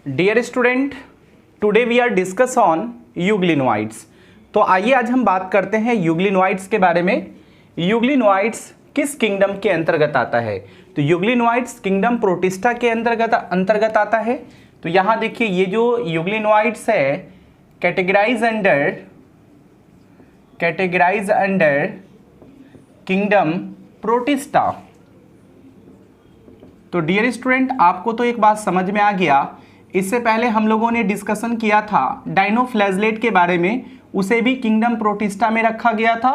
Dear student, today we are discuss on euglenoids. तो आइए आज हम बात करते हैं यूग्लिनोइड्स के बारे में। यूग्लिनोइड्स किस किंगडम के अंतर्गत आता है? तो यूग्लिनोइड्स किंगडम प्रोटिस्टा के अंतर्गत आता है। तो यहाँ देखिए, ये जो यूग्लिनोइड्स है कैटेगराइज अंडर किंगडम प्रोटिस्टा। तो डियर स्टूडेंट, आपको तो एक बात समझ में आ गया। इससे पहले हम लोगों ने डिस्कशन किया था डाइनोफ्लैजलेट के बारे में, उसे भी किंगडम प्रोटिस्टा में रखा गया था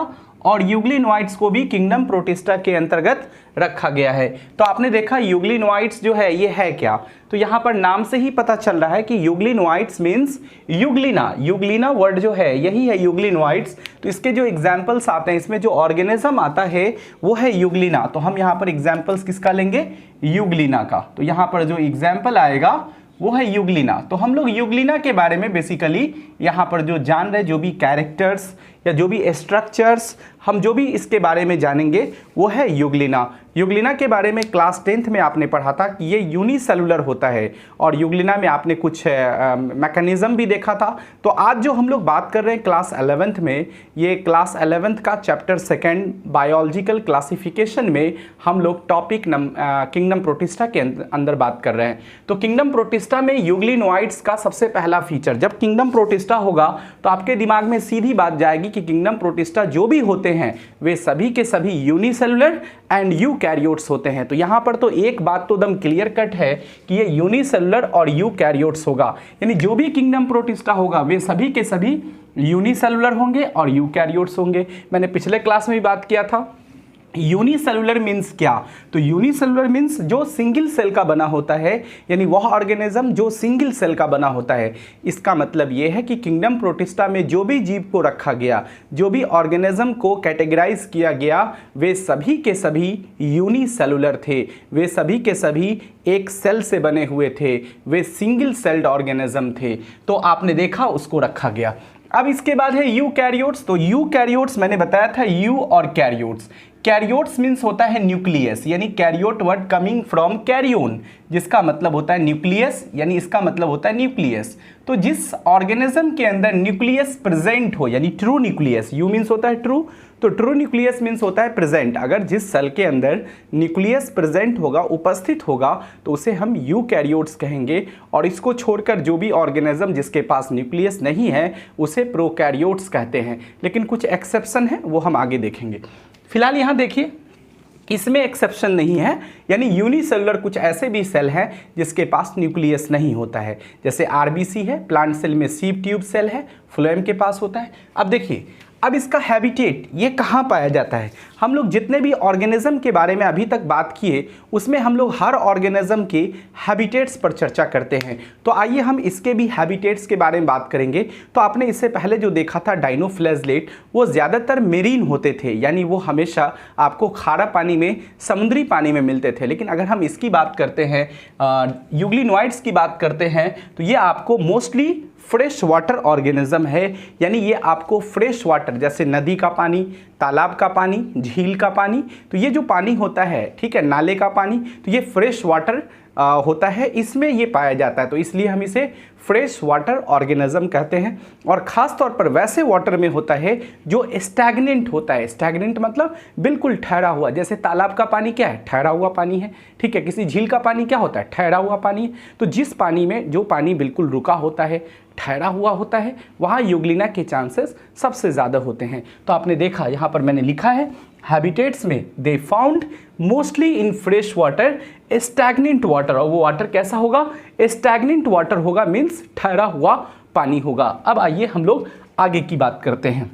और यूग्लिनोइड्स को भी किंगडम प्रोटिस्टा के अंतर्गत रखा गया है। तो आपने देखा यूग्लिनोइड्स जो है ये है क्या? तो यहाँ पर नाम से ही पता चल रहा है कि यूग्लिनोइड्स मीन्स यूग्लिना वर्ड जो है यही है यूग्लिनोइड्स। तो इसके जो एग्जाम्पल्स आते हैं, इसमें जो ऑर्गेनिज्म आता है वो है यूग्लिना। तो हम यहाँ पर एग्जाम्पल्स किसका लेंगे? यूग्लिना का। तो यहाँ पर जो एग्जाम्पल आएगा वो है यूग्लिना। तो हम लोग यूग्लिना के बारे में बेसिकली यहाँ पर जो जान रहे, जो भी कैरेक्टर्स या जो भी स्ट्रक्चर्स हम जो भी इसके बारे में जानेंगे वो है यूग्लिना। यूग्लिना के बारे में क्लास 10th में आपने पढ़ा था कि ये यूनिसेलुलर होता है और यूग्लिना में आपने कुछ मैकेनिज्म भी देखा था। तो आज जो हम लोग बात कर रहे हैं क्लास 11th में, ये क्लास 11th का चैप्टर 2 बायोलॉजिकल क्लासिफिकेशन में हम लोग टॉपिक किंगडम प्रोटिस्टा के अंदर बात कर रहे हैं। तो किंगडम प्रोटिस्टा में यूग्लिनोइड्स का सबसे पहला फीचर, जब किंगडम प्रोटिस्टा होगा तो आपके दिमाग में सीधी बात जाएगी कि किंगडम प्रोटिस्टा जो भी होते हैं वे सभी के सभी यूनिसेलुलर एंड यूकैरियोट्स होते हैं। तो यहां पर तो एक बात तो एकदम क्लियर कट है कि ये यूनिसेलुलर और यूकैरियोट्स होगा, यानी जो भी किंगडम प्रोटिस्टा होगा वे सभी के सभी यूनिसेलुलर होंगे और यूकैरियोट्स होंगे। मैंने पिछले क्लास में भी बात किया था। यूनिसेलुलर मीन्स क्या? तो यूनिसेलुलर मीन्स जो सिंगल सेल का बना होता है, यानी वह ऑर्गेनिज्म जो सिंगल सेल का बना होता है। इसका मतलब यह है कि किंगडम प्रोटिस्टा में जो भी जीव को रखा गया, जो भी ऑर्गेनिज्म को कैटेगराइज किया गया, वे सभी के सभी यूनिसेलुलर थे, वे सभी के सभी एक सेल से बने हुए थे, वे सिंगल सेल्ड ऑर्गेनिज्म थे। तो आपने देखा उसको रखा गया। अब इसके बाद है यूकैरियोट्स। तो यूकैरियोट्स मैंने बताया था यू और कैरियोट्स। कैरियोट्स मीन्स होता है न्यूक्लियस, यानी कैरियोट वर्ड कमिंग फ्रॉम कैरियोन, जिसका मतलब होता है न्यूक्लियस, यानी इसका मतलब होता है न्यूक्लियस। तो जिस ऑर्गेनिज्म के अंदर न्यूक्लियस प्रेजेंट हो, यानी ट्रू न्यूक्लियस, यू मीन्स होता है ट्रू, तो ट्रू न्यूक्लियस मीन्स होता है प्रेजेंट। अगर जिस सेल के अंदर न्यूक्लियस प्रेजेंट होगा, उपस्थित होगा, तो उसे हम यूकैरियोट्स कहेंगे। और इसको छोड़कर जो भी ऑर्गेनिज्म जिसके पास न्यूक्लियस नहीं है उसे प्रोकैरियोट्स कहते हैं। लेकिन कुछ एक्सेप्शन है, वो हम आगे देखेंगे। फिलहाल यहाँ देखिए, इसमें एक्सेप्शन नहीं है, यानी यूनिसेलुलर कुछ ऐसे भी सेल हैं जिसके पास न्यूक्लियस नहीं होता है। जैसे आरबीसी है, प्लांट सेल में सीव ट्यूब सेल है, फ्लोएम के पास होता है। अब देखिए, अब इसका हैबिटेट ये कहाँ पाया जाता है? हम लोग जितने भी ऑर्गेनिज्म के बारे में अभी तक बात किए उसमें हम लोग हर ऑर्गेनिज्म के हैबिटेट्स पर चर्चा करते हैं। तो आइए हम इसके भी हैबिटेट्स के बारे में बात करेंगे। तो आपने इससे पहले जो देखा था डाइनोफ्लैजलेट, वो ज़्यादातर मेरीन होते थे, यानी वो हमेशा आपको खारा पानी में, समुद्री पानी में मिलते थे। लेकिन अगर हम इसकी बात करते हैं, यूग्लिनोइड्स की बात करते हैं, तो ये आपको मोस्टली फ्रेश वाटर ऑर्गेनिज्म है, यानी ये आपको फ्रेश वाटर जैसे नदी का पानी, तालाब का पानी, झील का पानी, तो ये जो पानी होता है, ठीक है, नाले का पानी, तो ये फ्रेश वाटर होता है, इसमें ये पाया जाता है। तो इसलिए हम इसे फ्रेश वाटर ऑर्गेनिज्म कहते हैं। और ख़ास तौर पर वैसे वाटर में होता है जो स्टैग्नेंट होता है। स्टैग्नेंट मतलब बिल्कुल ठहरा हुआ, जैसे तालाब का पानी क्या है? ठहरा हुआ पानी है, ठीक है। किसी झील का पानी क्या होता है? ठहरा हुआ पानी है। तो जिस पानी में, जो पानी बिल्कुल रुका होता है, ठहरा हुआ होता है, वहाँ यूग्लिना के चांसेस सबसे ज़्यादा होते हैं। तो आपने देखा यहाँ पर मैंने लिखा है हैबिटेट्स में they found mostly in fresh water, stagnant water. और वो वाटर कैसा होगा? स्टैग्नेंट वाटर होगा, मीन्स ठहरा हुआ पानी होगा। अब आइए हम लोग आगे की बात करते हैं।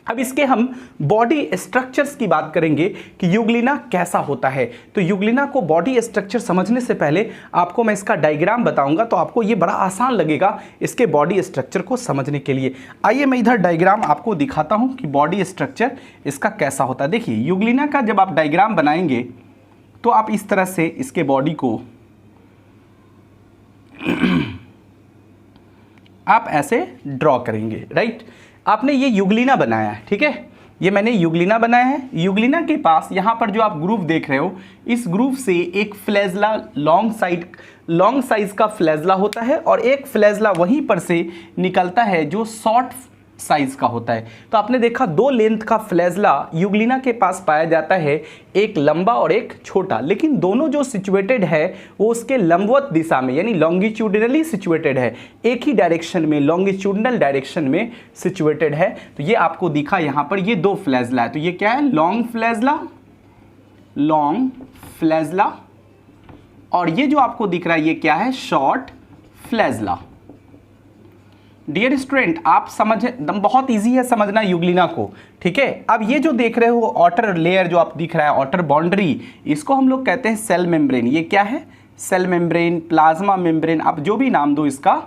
अब इसके हम बॉडी स्ट्रक्चर्स की बात करेंगे कि यूग्लिना कैसा होता है। तो यूग्लिना को बॉडी स्ट्रक्चर समझने से पहले आपको मैं इसका डायग्राम बताऊंगा, तो आपको ये बड़ा आसान लगेगा इसके बॉडी स्ट्रक्चर को समझने के लिए। आइए मैं इधर डायग्राम आपको दिखाता हूं कि बॉडी स्ट्रक्चर इसका कैसा होता है। देखिए, यूग्लिना का जब आप डायग्राम बनाएंगे तो आप इस तरह से इसके बॉडी को आप ऐसे ड्रॉ करेंगे, राइट। आपने ये यूग्लिना बनाया है, ठीक है। ये मैंने यूग्लिना बनाया है। यूग्लिना के पास यहाँ पर जो आप ग्रुप देख रहे हो, इस ग्रुप से एक फ्लैजला लॉन्ग साइज का फ्लैजला होता है और एक फ्लैजला वहीं पर से निकलता है जो शॉर्ट साइज का होता है। तो आपने देखा दो लेंथ का फ्लैजला यूग्लिना के पास पाया जाता है, एक लंबा और एक छोटा, लेकिन दोनों जो सिचुएटेड है वो उसके लंबवत दिशा में यानी लॉन्गिट्यूडिनली सिचुएटेड है, एक ही डायरेक्शन में लॉन्गिट्यूडिनल डायरेक्शन में सिचुएटेड है। तो ये आपको दिखा यहाँ पर ये दो फ्लैजला है। तो ये क्या है, लॉन्ग फ्लैजला, और ये जो आपको दिख रहा है ये क्या है, शॉर्ट फ्लैजला। डियर स्टूडेंट, आप समझ बहुत इजी है समझना यूग्लिना को, ठीक है। अब ये जो देख रहे हो आउटर लेयर जो आप दिख रहा है, आउटर बाउंड्री, इसको हम लोग कहते हैं सेल मेम्ब्रेन। ये क्या है, सेल मेम्ब्रेन, प्लाज्मा मेम्ब्रेन, आप जो भी नाम दो इसका,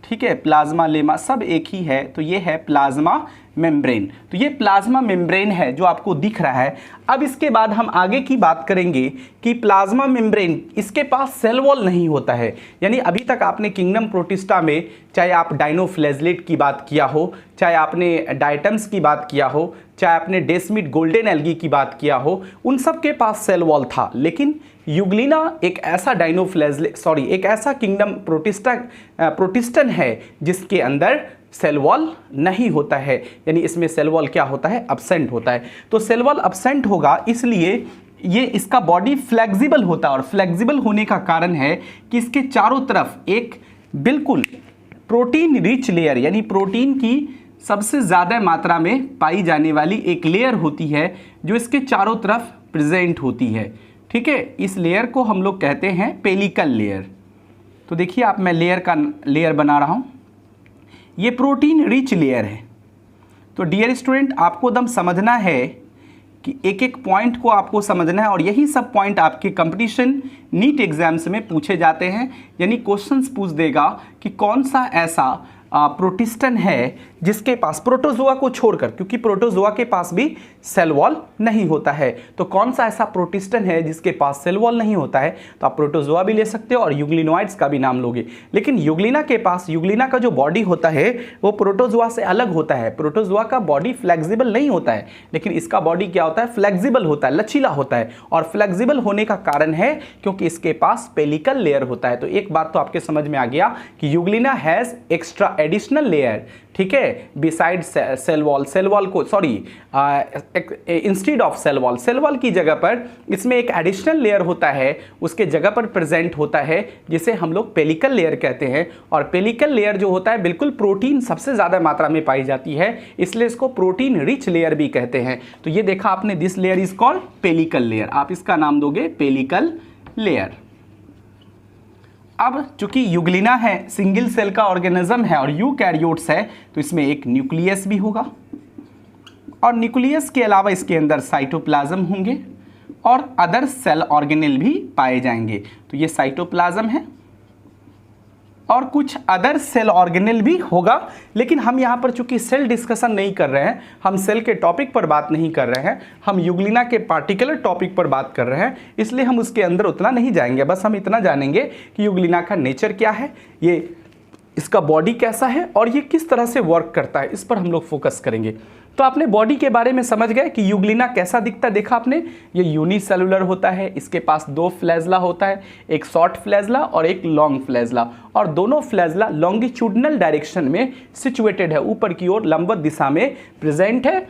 ठीक है, प्लाज्मा लेमा सब एक ही है। तो ये है प्लाज्मा मेम्ब्रेन। तो ये प्लाज्मा मेम्ब्रेन है जो आपको दिख रहा है। अब इसके बाद हम आगे की बात करेंगे कि प्लाज्मा मेम्ब्रेन, इसके पास सेल वॉल नहीं होता है। यानी अभी तक आपने किंगडम प्रोटिस्टा में चाहे आप डायनोफ्लैजलेट की बात किया हो, चाहे आपने डायटम्स की बात किया हो, चाहे आपने डेस्मिड गोल्डन एल्गी की बात किया हो, उन सब के पास सेल वॉल था। लेकिन यूग्लिना एक ऐसा एक ऐसा किंगडम प्रोटिस्टन है जिसके अंदर सेल वॉल नहीं होता है, यानी इसमें सेल वॉल क्या होता है, अब्सेंट होता है। तो सेल वॉल अब्सेंट होगा, इसलिए ये इसका बॉडी फ्लेक्सिबल होता है, और फ्लेक्सिबल होने का कारण है कि इसके चारों तरफ एक बिल्कुल प्रोटीन रिच लेयर, यानी प्रोटीन की सबसे ज़्यादा मात्रा में पाई जाने वाली एक लेयर होती है जो इसके चारों तरफ प्रेजेंट होती है, ठीक है। इस लेयर को हम लोग कहते हैं पेलिकल लेयर। तो देखिए आप, मैं लेयर बना रहा हूँ, ये प्रोटीन रिच लेयर है। तो डियर स्टूडेंट, आपको एकदम समझना है कि एक एक पॉइंट को आपको समझना है, और यही सब पॉइंट आपके कंपटीशन नीट एग्जाम्स में पूछे जाते हैं। यानी क्वेश्चंस पूछ देगा कि कौन सा ऐसा प्रोटिस्टन है जिसके पास, प्रोटोजोआ को छोड़कर, क्योंकि प्रोटोजोआ के पास भी सेल वॉल नहीं होता है, तो कौन सा ऐसा प्रोटिस्टन है जिसके पास सेल वॉल नहीं होता है। तो आप प्रोटोजोआ भी ले सकते हो और यूग्लिनोइड्स का भी नाम लोगे। लेकिन यूग्लिना के पास, यूग्लिना का जो बॉडी होता है वो प्रोटोजोआ से अलग होता है। प्रोटोजोआ का बॉडी फ्लेक्सिबल नहीं होता है, लेकिन इसका बॉडी क्या होता है, फ्लेक्सिबल होता है, लचीला होता है। और फ्लेक्सिबल होने का कारण है क्योंकि इसके पास पेलिकल लेयर होता है। तो एक बात तो आपके समझ में आ गया कि euglena has extra additional layer, ठीक है, बिसाइड सेल वॉल को, sorry, instead of cell wall की जगह पर इसमें एक एडिशनल लेयर होता है, उसके जगह पर प्रेजेंट होता है, जिसे हम लोग पेलिकल लेयर कहते हैं। और पेलिकल लेयर जो होता है बिल्कुल प्रोटीन सबसे ज़्यादा मात्रा में पाई जाती है, इसलिए इसको प्रोटीन रिच लेयर भी कहते हैं। तो ये देखा आपने, this layer is called pellicle layer, आप इसका नाम दोगे पेलिकल लेयर। अब चूंकि यूग्लिना है, सिंगल सेल का ऑर्गेनिज्म है और यूकैरियोट्स है, तो इसमें एक न्यूक्लियस भी होगा, और न्यूक्लियस के अलावा इसके अंदर साइटोप्लाज्म होंगे और अदर सेल ऑर्गेनेल भी पाए जाएंगे। तो ये साइटोप्लाज्म है और कुछ अदर सेल ऑर्गेनेल भी होगा। लेकिन हम यहाँ पर चूंकि सेल डिस्कशन नहीं कर रहे हैं, हम सेल के टॉपिक पर बात नहीं कर रहे हैं, हम यूग्लिना के पार्टिकुलर टॉपिक पर बात कर रहे हैं, इसलिए हम उसके अंदर उतना नहीं जाएंगे। बस हम इतना जानेंगे कि यूग्लिना का नेचर क्या है, ये इसका बॉडी कैसा है और ये किस तरह से वर्क करता है, इस पर हम लोग फोकस करेंगे। तो आपने बॉडी के बारे में समझ गए कि यूग्लिना कैसा दिखता है। देखा आपने, ये यूनिसेलुलर होता है, इसके पास दो फ्लैजला होता है, एक शॉर्ट फ्लैजला और एक लॉन्ग फ्लैजला, और दोनों फ्लैजला लॉन्गिट्यूडिनल डायरेक्शन में सिचुएटेड है, ऊपर की ओर लंबवत दिशा में प्रेजेंट है।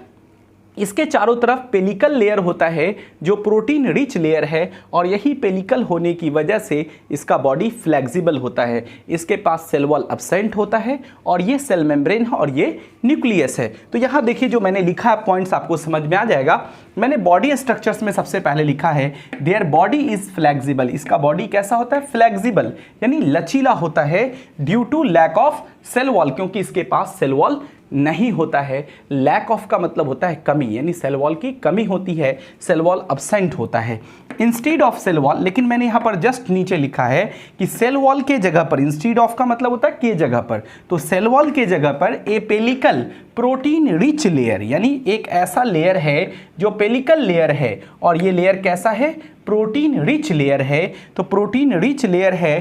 इसके चारों तरफ पेलिकल लेयर होता है जो प्रोटीन रिच लेयर है, और यही पेलिकल होने की वजह से इसका बॉडी फ्लेक्सिबल होता है। इसके पास सेल वॉल अब्सेंट होता है, और ये सेल मेम्ब्रेन है और ये न्यूक्लियस है। तो यहाँ देखिए जो मैंने लिखा है पॉइंट्स आपको समझ में आ जाएगा। मैंने बॉडी स्ट्रक्चर्स में सबसे पहले लिखा है देयर बॉडी इज फ्लेक्सिबल। इसका बॉडी कैसा होता है, फ्लेक्सिबल, यानी लचीला होता है, due to lack of cell wall, क्योंकि इसके पास सेल वॉल नहीं होता है। लैक ऑफ का मतलब होता है कमी, यानी सेल वॉल की कमी होती है, सेल वॉल अब्सेंट होता है। इंस्टेड ऑफ सेल वॉल, लेकिन मैंने यहाँ पर जस्ट नीचे लिखा है कि सेल वॉल के जगह पर, इंस्टेड ऑफ का मतलब होता है के जगह पर, तो सेल वॉल के जगह पर ए पेलिकल प्रोटीन रिच लेयर, यानी एक ऐसा लेयर है जो पेलिकल लेयर है, और ये लेयर कैसा है, प्रोटीन रिच लेयर है। तो प्रोटीन रिच लेयर है,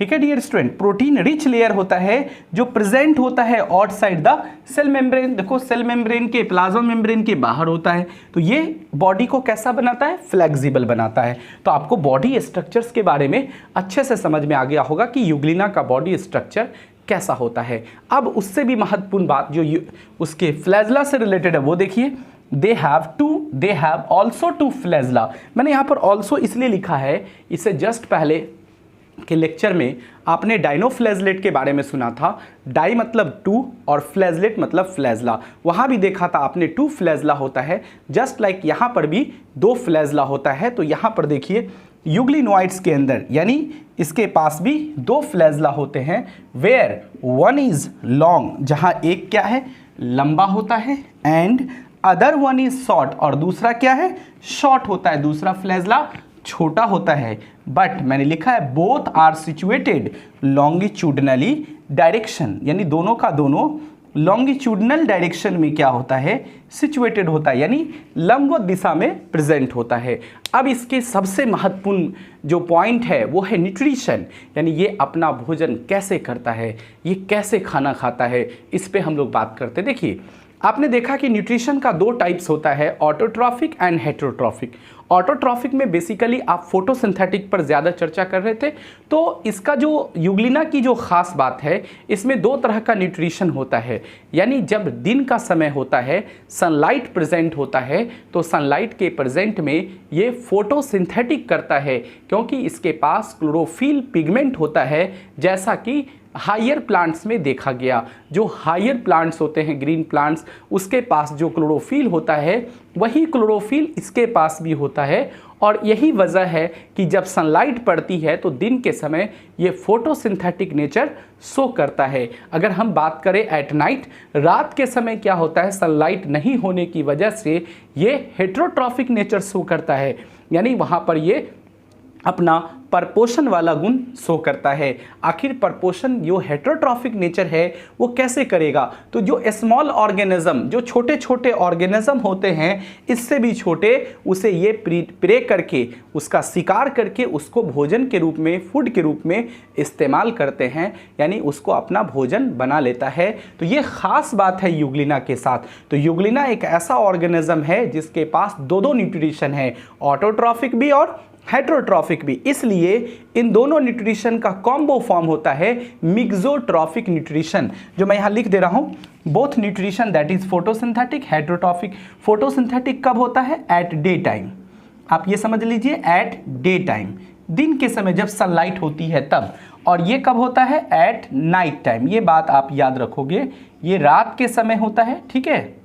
ठीक है dear student, protein rich layer होता है जो प्रेजेंट होता है आउटसाइड द सेल मेम्ब्रेन। देखो सेल मेम्ब्रेन के, प्लाज्मा मेम्ब्रेन के बाहर होता है, तो ये बॉडी को कैसा बनाता है, फ्लेक्सिबल बनाता है। तो आपको बॉडी स्ट्रक्चर्स के बारे में अच्छे से समझ में आ गया होगा कि यूग्लिना का बॉडी स्ट्रक्चर कैसा होता है। अब उससे भी महत्वपूर्ण बात जो उसके फ्लैजला से रिलेटेड है वो देखिए, they have also two flagella. मैंने यहाँ पर ऑल्सो इसलिए लिखा है, इससे जस्ट पहले के लेक्चर में आपने डाइनोफ्लैजलेट के बारे में सुना था। डाई मतलब टू और फ्लैजलेट मतलब फ्लैजला, वहाँ भी देखा था आपने 2 फ्लैजला होता है। जस्ट लाइक यहाँ पर भी 2 फ्लैजला होता है। तो यहाँ पर देखिए यूग्लिनोइड्स के अंदर यानी इसके पास भी 2 फ्लैजला होते हैं, वेयर वन इज लॉन्ग, जहाँ एक क्या है, लंबा होता है, and other one is short, और दूसरा क्या है, शॉर्ट होता है, दूसरा फ्लैजला छोटा होता है। बट मैंने लिखा है both are situated longitudinally direction, यानी दोनों का दोनों लॉन्गिट्यूडनल डायरेक्शन में क्या होता है, सिचुएटेड होता है, यानी लंबवत दिशा में प्रेजेंट होता है। अब इसके सबसे महत्वपूर्ण जो पॉइंट है वो है न्यूट्रिशन, यानी ये अपना भोजन कैसे करता है, ये कैसे खाना खाता है, इस पे हम लोग बात करते हैं। देखिए आपने देखा कि न्यूट्रिशन का 2 टाइप्स होता है, ऑटोट्रॉफिक एंड हेटेरोट्रॉफिक। ऑटोट्रॉफिक में बेसिकली आप फोटोसिंथेटिक पर ज़्यादा चर्चा कर रहे थे। तो इसका जो यूग्लिना की जो ख़ास बात है, इसमें 2 तरह का न्यूट्रिशन होता है। यानी जब दिन का समय होता है, सनलाइट प्रेजेंट होता है, तो सनलाइट के प्रेजेंट में ये फोटोसिंथेटिक करता है, क्योंकि इसके पास क्लोरोफिल पिगमेंट होता है, जैसा कि हायर प्लांट्स में देखा गया। जो हायर प्लांट्स होते हैं, ग्रीन प्लांट्स, उसके पास जो क्लोरोफिल होता है वही क्लोरोफिल इसके पास भी होता है। और यही वजह है कि जब सनलाइट पड़ती है तो दिन के समय ये फोटोसिंथेटिक नेचर शो करता है। अगर हम बात करें एट नाइट, रात के समय क्या होता है, सनलाइट नहीं होने की वजह से ये हेटेरोट्रॉफिक नेचर शो करता है, यानी वहाँ पर ये अपना परपोषण वाला गुण शो करता है। आखिर परपोषण जो हेटेरोट्रॉफिक नेचर है वो कैसे करेगा, तो जो स्मॉल ऑर्गेनिज्म, जो छोटे छोटे ऑर्गेनिज्म होते हैं, इससे भी छोटे, उसे ये प्रे करके, उसका शिकार करके उसको भोजन के रूप में, फूड के रूप में इस्तेमाल करते हैं, यानी उसको अपना भोजन बना लेता है। तो ये ख़ास बात है यूग्लिना के साथ। तो यूग्लिना एक ऐसा ऑर्गेनिज्म है जिसके पास 2 न्यूट्रिशन है, ऑटोट्रॉफिक भी और हेटेरोट्रॉफिक भी। इसलिए इन दोनों न्यूट्रिशन का कॉम्बो फॉर्म होता है मिक्सोट्रॉफिक न्यूट्रिशन, जो मैं यहाँ लिख दे रहा हूँ। Both nutrition that is photosynthetic, heterotrophic. Photosynthetic कब होता है, एट डे टाइम, आप ये समझ लीजिए, एट डे टाइम, दिन के समय जब सनलाइट होती है तब। और ये कब होता है, एट नाइट टाइम, ये बात आप याद रखोगे, ये रात के समय होता है, ठीक है।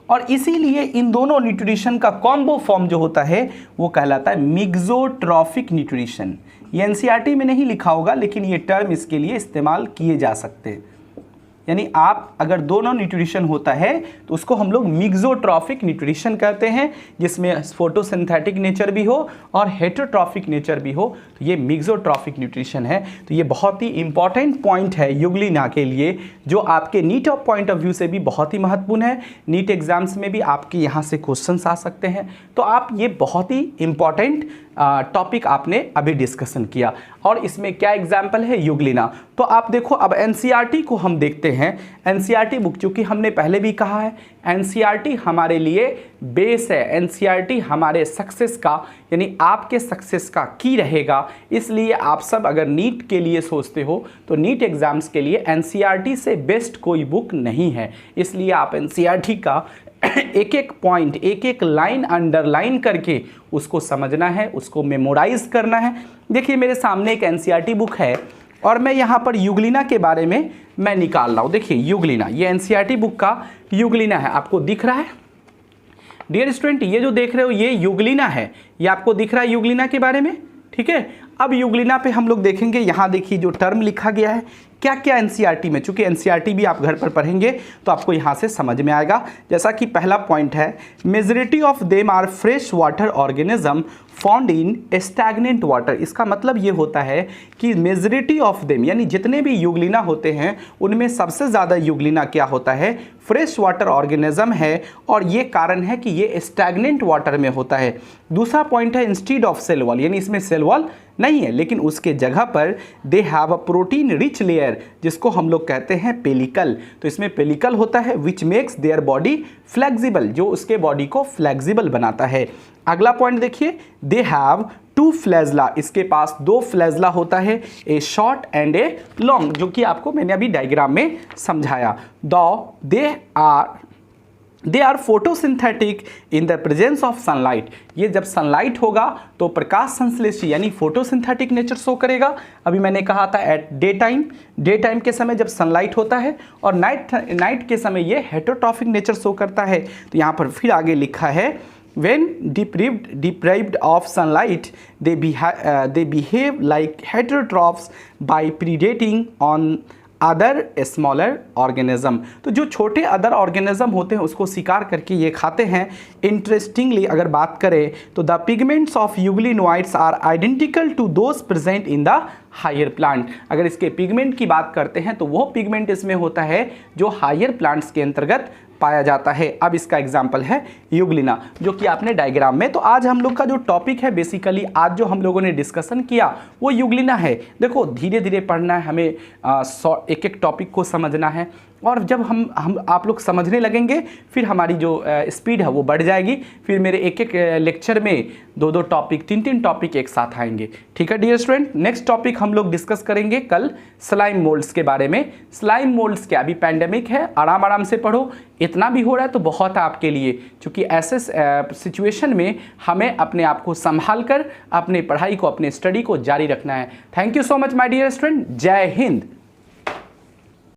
और इसीलिए इन दोनों न्यूट्रिशन का कॉम्बो फॉर्म जो होता है वो कहलाता है मिक्सोट्रॉफिक न्यूट्रिशन। ये एनसीईआरटी में नहीं लिखा होगा, लेकिन ये टर्म इसके लिए इस्तेमाल किए जा सकते हैं। यानी आप अगर दोनों न्यूट्रिशन होता है तो उसको हम लोग मिक्सोट्रॉफिक न्यूट्रिशन कहते हैं, जिसमें फोटोसिंथेटिक नेचर भी हो और हेटेरोट्रॉफिक नेचर भी हो, तो ये मिक्सोट्रॉफिक न्यूट्रिशन है। तो ये बहुत ही इंपॉर्टेंट पॉइंट है यूग्लिना के लिए, जो आपके NEET of point of view से भी बहुत ही महत्वपूर्ण है। नीट एग्जाम्स में भी आपके यहाँ से क्वेश्चंस आ सकते हैं। तो आप ये बहुत ही इंपॉर्टेंट टॉपिक आपने अभी डिस्कशन किया। और इसमें क्या एग्जाम्पल है, यूग्लिना। तो आप देखो, अब एनसीईआरटी को हम देखते हैं। एनसीईआरटी बुक, चूँकि हमने पहले भी कहा है, एनसीईआरटी हमारे लिए बेस है, एनसीईआरटी हमारे सक्सेस का, यानी आपके सक्सेस का की रहेगा। इसलिए आप सब अगर नीट के लिए सोचते हो तो नीट एग्जाम्स के लिए एनसीईआरटी से बेस्ट कोई बुक नहीं है। इसलिए आप एनसीईआरटी का एक एक पॉइंट, एक एक लाइन अंडरलाइन करके उसको समझना है, उसको मेमोराइज करना है। देखिए मेरे सामने एक एनसीईआरटी बुक है और मैं यहाँ पर यूग्लिना के बारे में मैं निकाल रहा हूँ। देखिए यूग्लिना, ये एनसीईआरटी बुक का यूग्लिना है, आपको दिख रहा है डियर स्टूडेंट, ये जो देख रहे हो ये यूग्लिना है, ये आपको दिख रहा है यूग्लिना के बारे में, ठीक है। अब यूग्लिना पे हम लोग देखेंगे, यहाँ देखिए जो टर्म लिखा गया है, क्या क्या एनसीईआरटी में, चूंकि एनसीईआरटी भी आप घर पर पढ़ेंगे तो आपको यहाँ से समझ में आएगा। जैसा कि पहला पॉइंट है, majority of them are fresh water organism found in stagnant water. इसका मतलब ये होता है कि मेजॉरिटी ऑफ देम, यानी जितने भी यूग्लिना होते हैं उनमें सबसे ज़्यादा यूग्लिना क्या होता है, फ्रेश वाटर ऑर्गेनिज्म है। और ये कारण है कि ये स्टैग्नेंट वाटर में होता है। दूसरा पॉइंट है इंस्टीड ऑफ सेल वॉल, यानी इसमें सेल वॉल नहीं है, लेकिन उसके जगह पर they have a protein rich layer जिसको हम लोग कहते हैं पेलिकल। तो इसमें पेलिकल होता है which makes their body flexible, जो उसके बॉडी को फ्लेक्सिबल बनाता है। अगला पॉइंट देखिए, दे हैव टू फ्लैजला, इसके पास दो फ्लैजला होता है, a short and a long, जो कि आपको मैंने अभी डायग्राम में समझाया। They are photosynthetic in the presence of sunlight, ये जब सनलाइट होगा तो प्रकाश संश्लेषी यानी फोटोसिंथेटिक नेचर शो करेगा। अभी मैंने कहा था एट डे टाइम के समय जब सनलाइट होता है, और नाइट के समय ये हेटेरोट्रॉफिक नेचर शो करता है। तो यहाँ पर फिर आगे लिखा है when deprived of sunlight they behave like heterotrophs by predating on other smaller organism. तो जो छोटे अदर ऑर्गेनिज्म होते हैं उसको शिकार करके ये खाते हैं। इंटरेस्टिंगली अगर बात करें तो the pigments of euglenoids are identical to those present in the higher plant. अगर इसके पिगमेंट की बात करते हैं तो वो पिगमेंट इसमें होता है जो हायर प्लांट्स के अंतर्गत पाया जाता है। अब इसका एग्जाम्पल है यूग्लिना, जो कि आपने डायग्राम में। तो आज हम लोग का जो टॉपिक है, बेसिकली आज जो हम लोगों ने डिस्कशन किया वो यूग्लिना है। देखो धीरे धीरे पढ़ना है हमें, एक एक टॉपिक को समझना है, और जब हम आप लोग समझने लगेंगे फिर हमारी जो स्पीड है वो बढ़ जाएगी। फिर मेरे एक एक लेक्चर में दो दो टॉपिक, तीन तीन टॉपिक एक साथ आएंगे। ठीक है डियर स्टूडेंट, नेक्स्ट टॉपिक हम लोग डिस्कस करेंगे कल स्लाइम मोल्ड्स के बारे में। स्लाइम मोल्ड्स क्या, अभी पैंडेमिक है, आराम से पढ़ो, इतना भी हो रहा है तो बहुत है आपके लिए, क्योंकि ऐसे सिचुएशन में हमें अपने आप को संभाल कर अपने पढ़ाई को, अपने स्टडी को जारी रखना है। Thank you so much my dear student, जय हिंद।